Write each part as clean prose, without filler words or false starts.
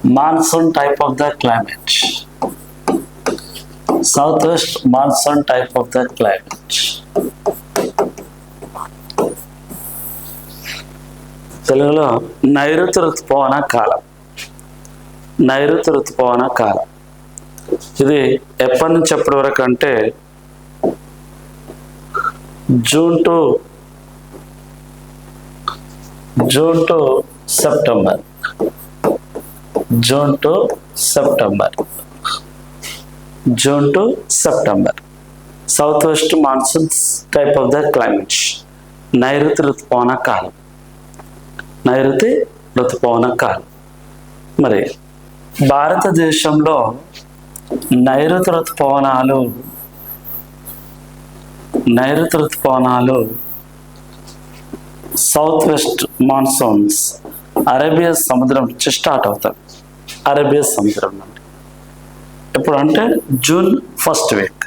Monsoon type of the climate. South west monsoon type of the climate. తెలుగులో నైరుతి ఋతుపవన కాలం. నైరుతి ఋతుపవన కాలం ఇది ఎప్పటి నుంచి ఎప్పటి వరకు అంటే June to September. June to September. South west monsoon type of the climate. నైరుతి ఋతుపవన కాలం. నైరుతి ఋతుపవన కాలం. మరి భారతదేశంలో నైరుతి ఋతుపవనాలు సౌత్ వెస్ట్ మాన్సూన్స్ అరేబియా సముద్రం నుంచి స్టార్ట్ అవుతాయి. అరేబియా సముద్రం నుండి ఎప్పుడు అంటే జూన్ ఫస్ట్ వీక్.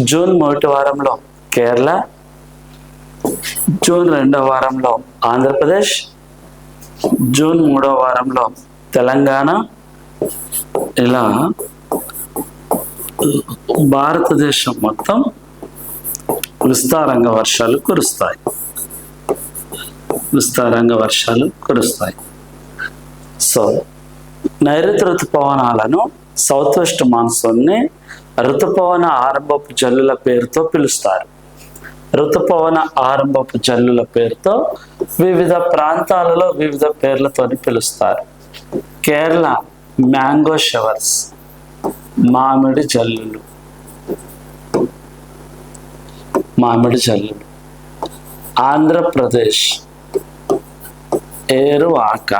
జూన్ మొదటి వారంలో కేరళ, జూన్ రెండవ వారంలో ఆంధ్రప్రదేశ్, జూన్ మూడవ వారంలో తెలంగాణ. ఇలా భారతదేశం మొత్తం విస్తారంగా వర్షాలు కురుస్తాయి. సో నైరుతి ఋతుపవనాలను సౌత్ వెస్ట్ మాన్సూన్ని ఋతుపవన ఆరంభపు జల్లుల పేరుతో పిలుస్తారు. ఋతుపవన ఆరంభపు జల్లుల పేరుతో వివిధ ప్రాంతాలలో వివిధ పేర్లతో పిలుస్తారు. కేరళ మ్యాంగో షవర్స్, మామిడి జల్లులు. ఆంధ్రప్రదేశ్ ఏరువాక.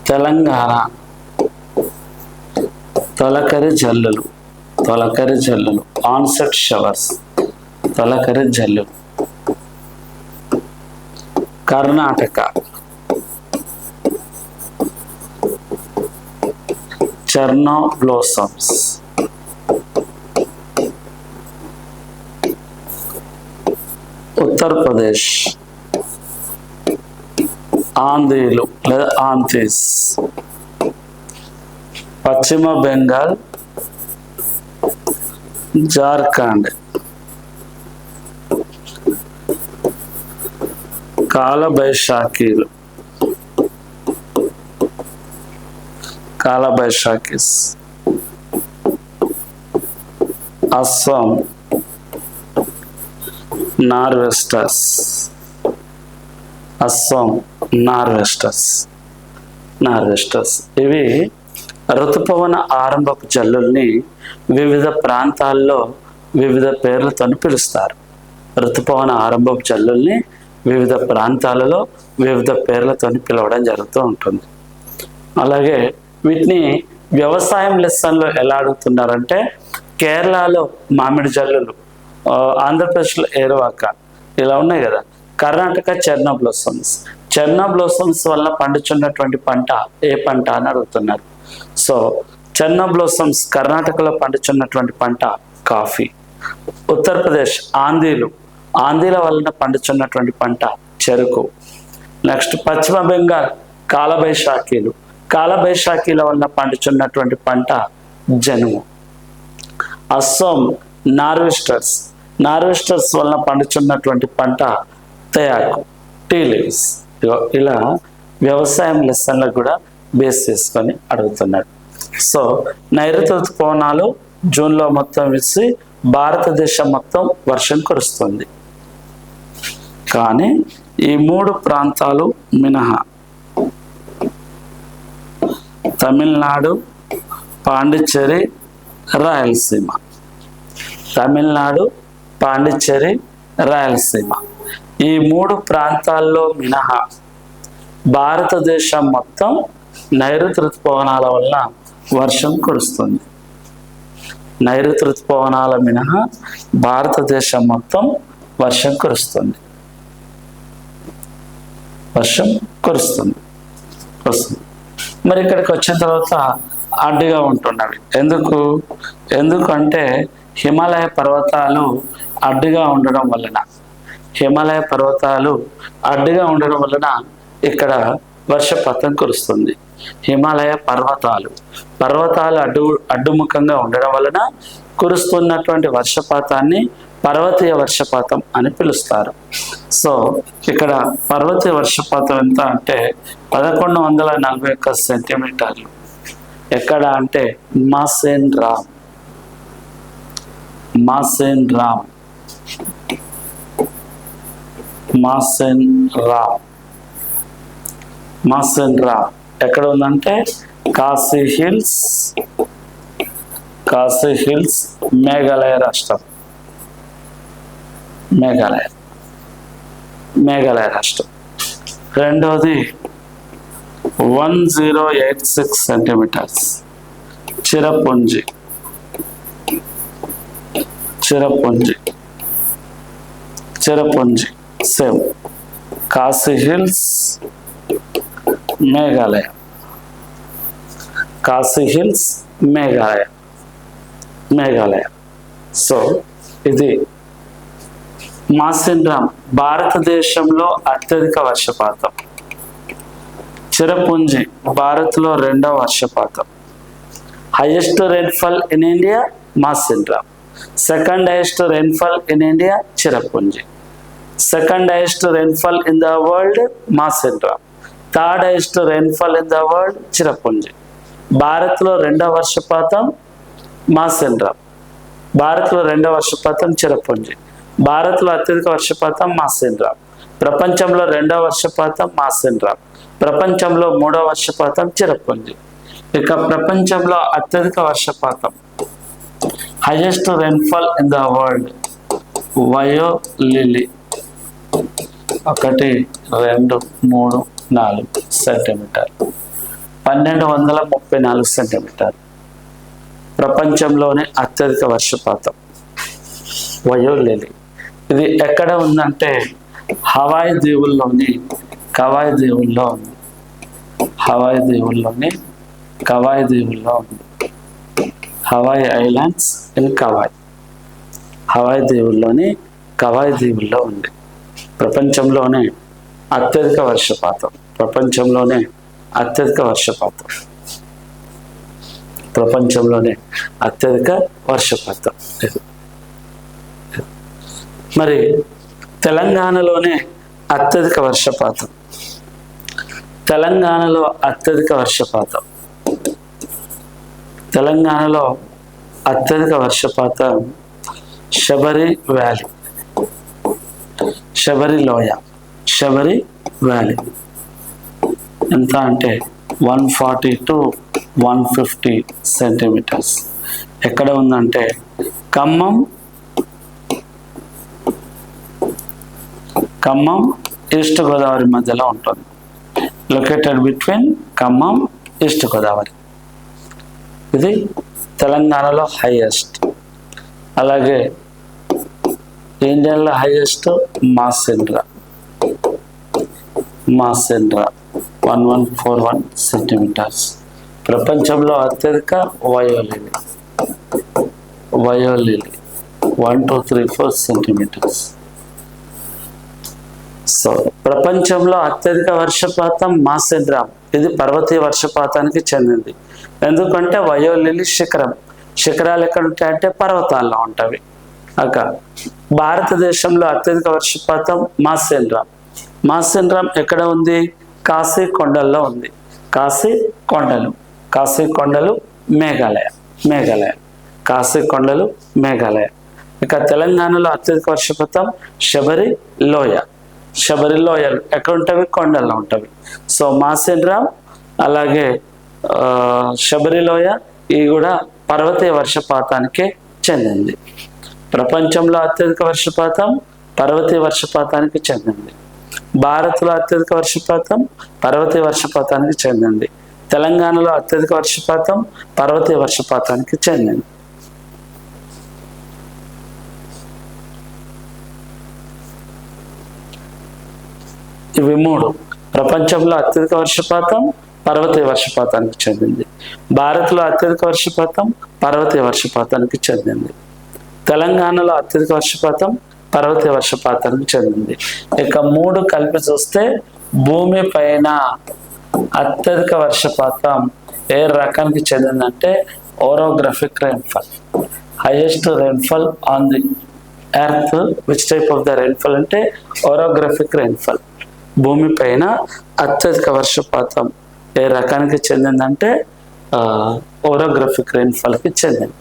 తెలంగాణ తొలకరి జల్లులు. ఆన్సెట్ షవర్స్, తొలకరి జల్లులు. కర్ణాటక చర్నో బ్లోసమ్స్. ఉత్తరప్రదేశ్ ఆంధీలు లేదా ఆంథీస్. పశ్చిమ బెంగాల్, జార్ఖండ్ కాలబైశాఖీస్. అస్సాం నార్వెస్టర్స్. ఇవి ఋతుపవన ఆరంభపు జల్లుల్ని వివిధ ప్రాంతాల్లో వివిధ పేర్లతో పిలుస్తారు. ఋతుపవన ఆరంభపు జల్లుల్ని వివిధ ప్రాంతాలలో వివిధ పేర్లతో పిలవడం జరుగుతూ ఉంటుంది. అలాగే వీటిని వ్యవసాయం లెసన్లో ఎలా అడుగుతున్నారంటే కేరళలో మామిడి జల్లులు, ఆంధ్రప్రదేశ్లో ఏరువాక ఇలా ఉన్నాయి కదా. కర్ణాటక చెర్నో బ్లోసమ్స్ వల్ల పండుచున్నటువంటి పంట ఏ పంట అని అడుగుతున్నారు. సో చెర్నో బ్లోసమ్స్ కర్ణాటకలో పండుచున్నటువంటి పంట కాఫీ. ఉత్తరప్రదేశ్ ఆంధీల వలన పండుచున్నటువంటి పంట చెరుకు. నెక్స్ట్ పశ్చిమ బెంగాల్ కాలబైశాఖీల వలన పండుచున్నటువంటి పంట జనుము. అస్సాం నార్వెస్టర్స్ వలన పండుచున్నటువంటి పంట తయాకు, టీ లీవ్స్. ఇలా వ్యవసాయం లెసన్లకు కూడా బేస్ చేసుకొని అడుగుతున్నాడు. సో నైరుతి ఋతుపవనాలు జూన్లో మొత్తం వేసి భారతదేశం మొత్తం వర్షం కురుస్తుంది. కానీ ఈ మూడు ప్రాంతాలు మినహా తమిళనాడు, పాండిచ్చేరి, రాయలసీమ ఈ మూడు ప్రాంతాల్లో మినహా భారతదేశం మొత్తం నైరుతి ఋతుపవనాల వల్ల వర్షం కురుస్తుంది. నైరుతి ఋతుపవనాల మినహా భారతదేశం మొత్తం వర్షం కురుస్తుంది. మరి ఇక్కడికి వచ్చిన తర్వాత అడ్డుగా ఉంటున్నవి. ఎందుకంటే హిమాలయ పర్వతాలు అడ్డుగా ఉండడం వలన ఇక్కడ వర్షపాతం కురుస్తుంది. హిమాలయ పర్వతాలు అడ్డుముఖంగా ఉండడం వలన కురుస్తున్నటువంటి వర్షపాతాన్ని పర్వతీయ వర్షపాతం అని పిలుస్తారు. సో ఇక్కడ పర్వతీయ వర్షపాతం ఎంత అంటే 1141 సెంటీమీటర్లు. ఎక్కడ అంటే మాసేన్ రామ్ ఎక్కడ ఉందంటే ఖాసీ హిల్స్ మేఘాలయ రాష్ట్రం. రెండవది 1086 centimeters Cherrapunji same Khasi hills Meghalaya. So ఇది మాసిన్ రామ్ భారతదేశంలో అత్యధిక వర్షపాతం. చిరపుంజి భారత్లో రెండవ వర్షపాతం. Highest rainfall in India Mawsynram. Second highest rainfall in India Cherrapunji. Second highest rainfall in the world Mawsynram. Third highest rainfall in the world Cherrapunji. భారత్లో రెండవ వర్షపాతం మాసిన్ రామ్. భారత్లో రెండవ వర్షపాతం చిరపుంజి. భారత్లో అత్యధిక వర్షపాతం మాసిన్ రామ్. ప్రపంచంలో రెండవ వర్షపాతం మాసిన్ రామ్. ప్రపంచంలో మూడవ వర్షపాతం చిరపుంజి. ఇక ప్రపంచంలో అత్యధిక వర్షపాతం highest rainfall in the world వయో లిలీ 1, 2, 3, 4 సెంటీమీటర్లు 1234 సెంటీమీటర్లు. ప్రపంచంలోనే అత్యధిక వర్షపాతం వయో లిలీ. ఇది ఎక్కడ ఉందంటే హవాయి దీవుల్లోని హవాయి ఐలాండ్స్ ఇన్ హవాయి దీవుల్లోని కవాయి దీవుల్లో ఉంది. ప్రపంచంలోనే అత్యధిక వర్షపాతం మరి తెలంగాణలో అత్యధిక వర్షపాతం శబరి వ్యాలీ ఎంత అంటే 140 to 150 సెంటీమీటర్స్. ఎక్కడ ఉందంటే ఖమ్మం ఈస్ట్ గోదావరి మధ్యలో ఉంటుంది. Located between Khammam east Godavari. ఇది తెలంగాణలో హైయెస్ట్. అలాగే ఇండియాలో హైయెస్ట్ మాసిన్ రామ్ 1141 సెంటీమీటర్స్. ప్రపంచంలో అత్యధిక వయో లిలీ 1234 సెంటీమీటర్స్. సో ప్రపంచంలో అత్యధిక వర్షపాతం మాసిన్ రామ్. ఇది పర్వతీయ వర్షపాతానికి చెందింది. ఎందుకంటే వయో లిలీ శిఖరాలు ఎక్కడ ఉంటాయంటే పర్వతాల్లో ఉంటాయి. భారతదేశంలో అత్యధిక వర్షపాతం మాసిన్ రామ్ ఎక్కడ ఉంది? కాశీ కొండల్లో ఉంది. కాశీ కొండలు మేఘాలయ. ఇక తెలంగాణలో అత్యధిక వర్షపాతం శబరి లోయలు ఎక్కడ ఉంటాయి? కొండల్లో ఉంటాయి. సో మాసిన్ రామ్ అలాగే శబరి లోయ ఇవి కూడా పర్వతీయ వర్షపాతానికి చెందింది. ప్రపంచంలో అత్యధిక వర్షపాతం పర్వతీయ వర్షపాతానికి చెందింది. భారత్లో అత్యధిక వర్షపాతం పర్వతీయ వర్షపాతానికి చెందింది. తెలంగాణలో అత్యధిక వర్షపాతం పర్వతీయ వర్షపాతానికి చెందింది. ఇవి 3. ప్రపంచంలో అత్యధిక వర్షపాతం పర్వతీయ వర్షపాతానికి చెందింది. భారత్లో అత్యధిక వర్షపాతం పర్వతీయ వర్షపాతానికి చెందింది. తెలంగాణలో అత్యధిక వర్షపాతం పర్వతీయ వర్షపాతానికి చెందింది. ఇక 3 కలిపి చూస్తే భూమి పైన అత్యధిక వర్షపాతం ఏ రకానికి చెందిందంటే orographic rainfall. Highest rainfall on the earth. Which type of the rainfall అంటే ఓరోగ్రఫిక్ రెయిన్ఫాల్. భూమి పైన అత్యధిక వర్షపాతం ఏ రకానికి చెందిందంటే ఓరోగ్రఫిక్ రెయిన్ఫాల్కి చెందింది.